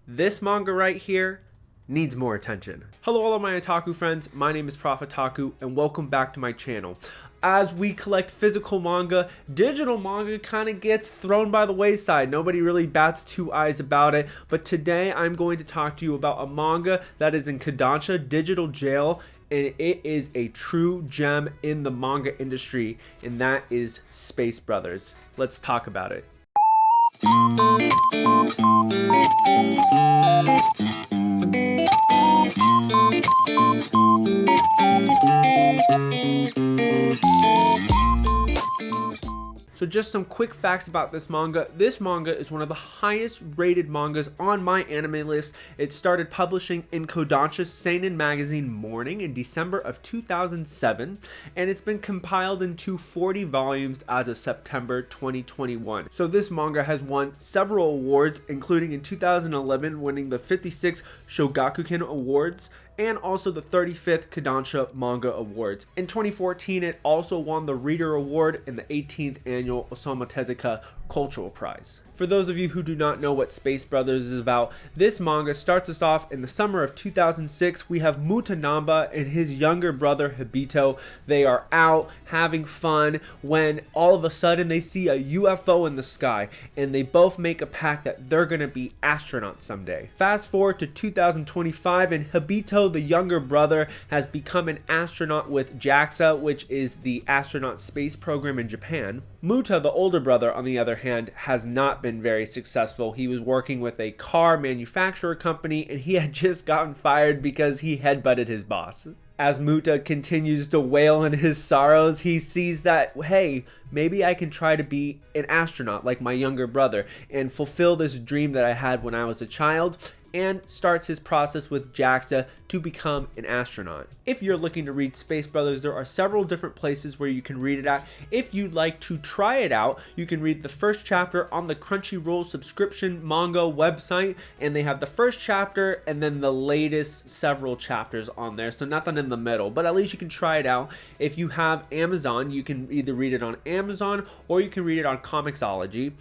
This manga right here needs more attention. Hello all of my otaku friends, my name is Prof Otaku and welcome back to my channel. As we collect physical manga, digital manga kind of gets thrown by the wayside. Nobody really bats two eyes about it, but today I'm going to talk to you about a manga that is in Kodansha digital jail, and it is a true gem in the manga industry, and that is Space Brothers. Let's talk about it. So just some quick facts about this manga. This manga is one of the highest rated mangas on my anime list. It started publishing in Kodansha's Seinen magazine Morning in December of 2007, and it's been compiled into 40 volumes as of September 2021. So this manga has won several awards, including in 2011 winning the 56th Shogakukan Awards and also the 35th Kodansha Manga Awards. In 2014, it also won the Reader Award in the 18th Annual Osamu Tezuka Cultural Prize. For those of you who do not know what Space Brothers is about, this manga starts us off in the summer of 2006. We have Mutanamba and his younger brother Hibito. They are out having fun when all of a sudden they see a UFO in the sky, and they both make a pact that they're gonna be astronauts someday. Fast forward to 2025, and Hibito, the younger brother, has become an astronaut with JAXA, which is the astronaut space program in Japan. Muta, the older brother, on the other hand, has not been very successful. He was working with a car manufacturer company, and he had just gotten fired because he headbutted his boss. As Muta continues to wail in his sorrows, he sees that, hey, maybe I can try to be an astronaut like my younger brother and fulfill this dream that I had when I was a child, and starts his process with JAXA to become an astronaut. If you're looking to read Space Brothers, there are several different places where you can read it at. If you'd like to try it out, you can read the first chapter on the Crunchyroll subscription manga website, and they have the first chapter and then the latest several chapters on there, so nothing in the middle, but at least you can try it out. If you have Amazon, you can either read it on Amazon or you can read it on Comixology.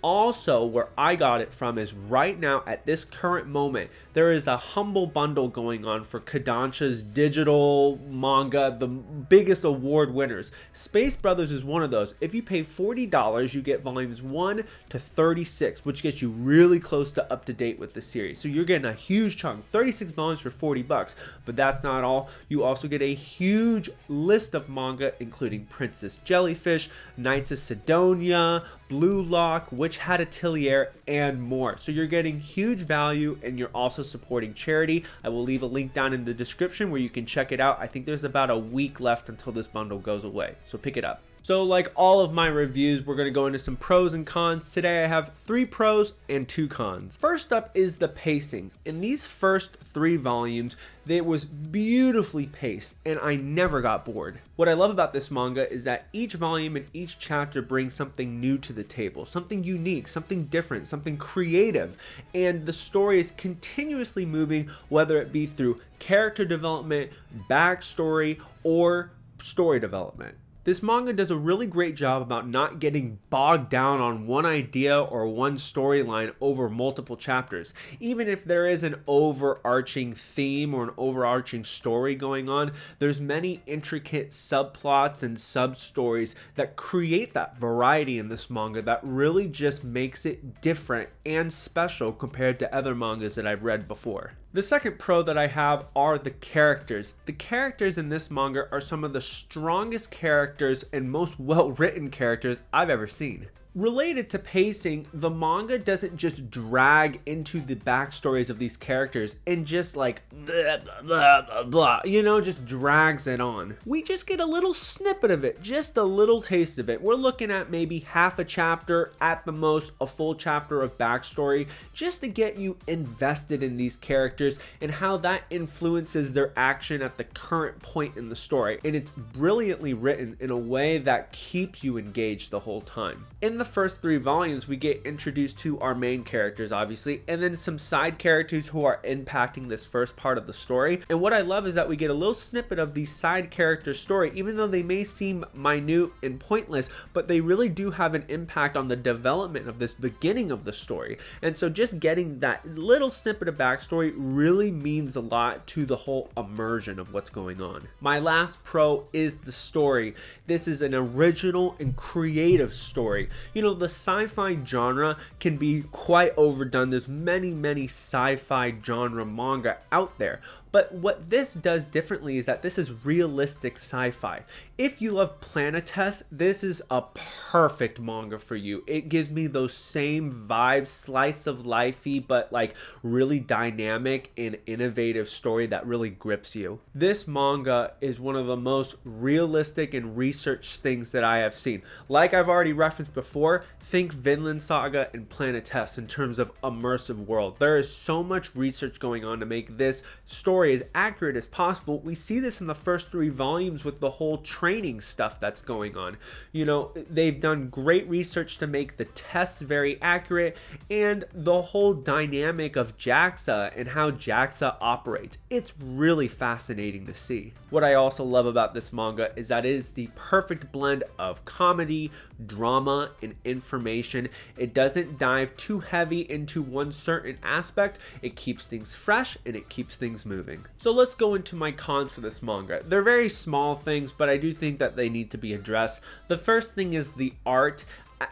Also, where I got it from is right now at this current moment, there is a humble bundle going on for Kodansha's digital manga, the biggest award winners. Space Brothers is one of those. If you pay $40, you get volumes 1 to 36, which gets you really close to up to date with the series. So you're getting a huge chunk, 36 volumes for 40 bucks. But that's not all. You also get a huge list of manga, including Princess Jellyfish, Knights of Sidonia, Blue Lock, Witch Hat Atelier, and more. So you're getting huge value, and you're also supporting charity. I will leave a link down in the description where you can check it out. I think there's about a week left until this bundle goes away, so pick it up. So like all of my reviews, we're going to go into some pros and cons. Today I have 3 pros and 2 cons. First up is the pacing. In these first 3 volumes, it was beautifully paced and I never got bored. What I love about this manga is that each volume and each chapter brings something new to the table, something unique, something different, something creative, and the story is continuously moving, whether it be through character development, backstory, or story development. This manga does a really great job about not getting bogged down on one idea or one storyline over multiple chapters. Even if there is an overarching theme or an overarching story going on, there's many intricate subplots and sub-stories that create that variety in this manga that really just makes it different and special compared to other mangas that I've read before. The second pro that I have are the characters. The characters in this manga are some of the strongest characters and most well-written characters I've ever seen. Related to pacing, the manga doesn't just drag into the backstories of these characters and just like blah, blah, blah, blah, you know, just drags it on. We just get a little snippet of it, just a little taste of it. We're looking at maybe half a chapter, at the most a full chapter of backstory, just to get you invested in these characters and how that influences their action at the current point in the story. And it's brilliantly written in a way that keeps you engaged the whole time. In the first 3 volumes, we get introduced to our main characters, obviously, and then some side characters who are impacting this first part of the story. And what I love is that we get a little snippet of these side characters' story, even though they may seem minute and pointless, but they really do have an impact on the development of this beginning of the story. And so just getting that little snippet of backstory really means a lot to the whole immersion of what's going on. My last pro is the story. This is an original and creative story. You know, the sci-fi genre can be quite overdone. There's many sci-fi genre manga out there. But what this does differently is that this is realistic sci-fi. If you love Planetes, this is a perfect manga for you. It gives me those same vibes, slice of lifey, but like really dynamic and innovative story that really grips you. This manga is one of the most realistic and researched things that I have seen. Like I've already referenced before, think Vinland Saga and Planetes in terms of immersive world. There is so much research going on to make this story as accurate as possible. We see this in the first 3 volumes with the whole training stuff that's going on. You know, they've done great research to make the tests very accurate and the whole dynamic of JAXA and how JAXA operates. It's really fascinating to see. What I also love about this manga is that it is the perfect blend of comedy, drama, and information. It doesn't dive too heavy into one certain aspect. It keeps things fresh and it keeps things moving. So let's go into my cons for this manga. They're very small things, but I do think that they need to be addressed. The first thing is the art.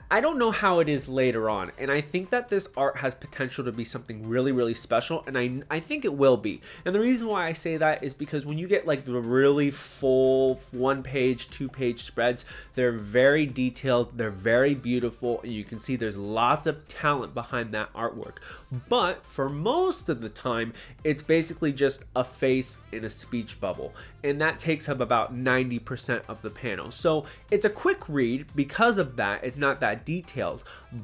I don't know how it is later on, and I think that this art has potential to be something really special, and I think it will be. And the reason why I say that is because when you get like the really full 1-page, 2-page spreads, they're very detailed, they're very beautiful, and you can see there's lots of talent behind that artwork. But for most of the time, it's basically just a face in a speech bubble, and that takes up about 90% of the panel. So it's a quick read. Because of that, it's not that detailed,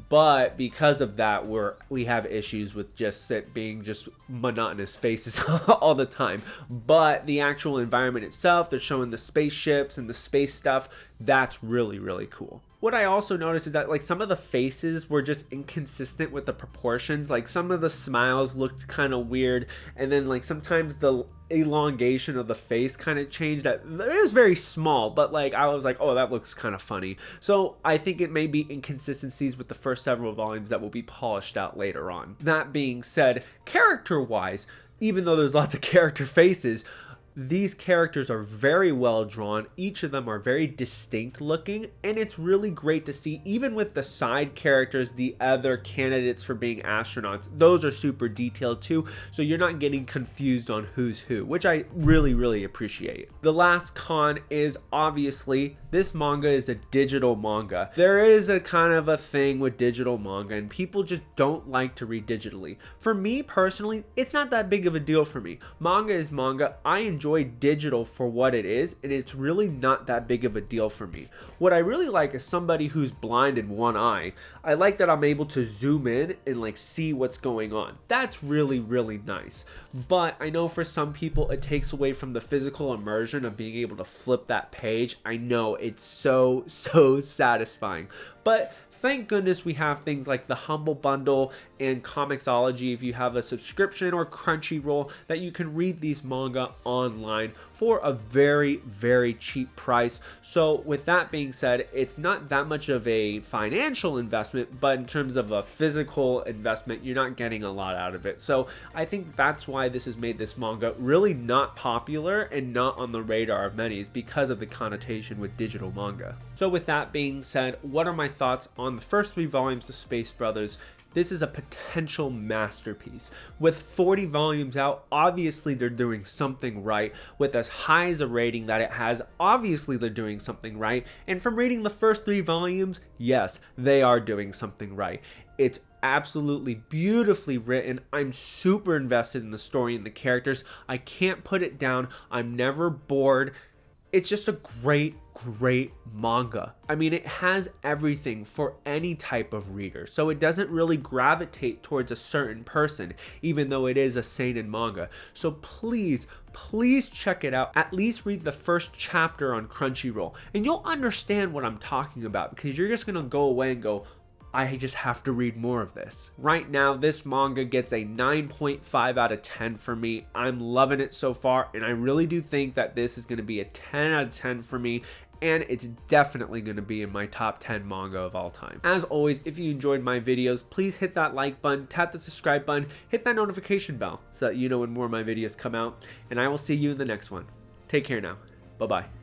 but because of that, we have issues with just it being just monotonous faces all the time. But the actual environment itself, they're showing the spaceships and the space stuff, that's really cool. What I also noticed is that like some of the faces were just inconsistent with the proportions. Like some of the smiles looked kind of weird, and then like sometimes the elongation of the face kind of changed. That it was very small, but like I was like, oh, that looks kind of funny. So I think it may be inconsistencies with the first several volumes that will be polished out later on. That being said, character wise, even though there's lots of character faces, these characters are very well drawn. Each of them are very distinct looking, and it's really great to see. Even with the side characters, the other candidates for being astronauts, those are super detailed too, so you're not getting confused on who's who, which I really appreciate. The last con is obviously this manga is a digital manga. There is a kind of a thing with digital manga, and people just don't like to read digitally. For me personally, it's not that big of a deal for me. Manga is manga. I enjoy digital for what it is, and it's really not that big of a deal for me. What I really like is somebody who's blind in one eye. I like that I'm able to zoom in and like see what's going on. That's really nice. But I know for some people it takes away from the physical immersion of being able to flip that page. I know it's so satisfying. But thank goodness we have things like the Humble Bundle and Comixology if you have a subscription, or Crunchyroll, that you can read these manga online for a very cheap price. So with that being said, it's not that much of a financial investment, but in terms of a physical investment, you're not getting a lot out of it. So I think that's why this has made this manga really not popular and not on the radar of many, is because of the connotation with digital manga. So with that being said, what are my thoughts on the first 3 volumes of Space Brothers? This is a potential masterpiece. With 40 volumes out, obviously they're doing something right. With as high as a rating that it has, obviously they're doing something right. And from reading the first 3 volumes, yes, they are doing something right. It's absolutely beautifully written. I'm super invested in the story and the characters. I can't put it down. I'm never bored. It's just a great manga. I mean, it has everything for any type of reader, so it doesn't really gravitate towards a certain person, even though it is a seinen manga. So please check it out. At least read the first chapter on Crunchyroll, and you'll understand what I'm talking about, because you're just gonna go away and go, I just have to read more of this. Right now, this manga gets a 9.5 out of 10 for me. I'm loving it so far, and I really do think that this is going to be a 10 out of 10 for me, and it's definitely going to be in my top 10 manga of all time. As always, if you enjoyed my videos, please hit that like button, tap the subscribe button, hit that notification bell so that you know when more of my videos come out, and I will see you in the next one. Take care now. Bye-bye.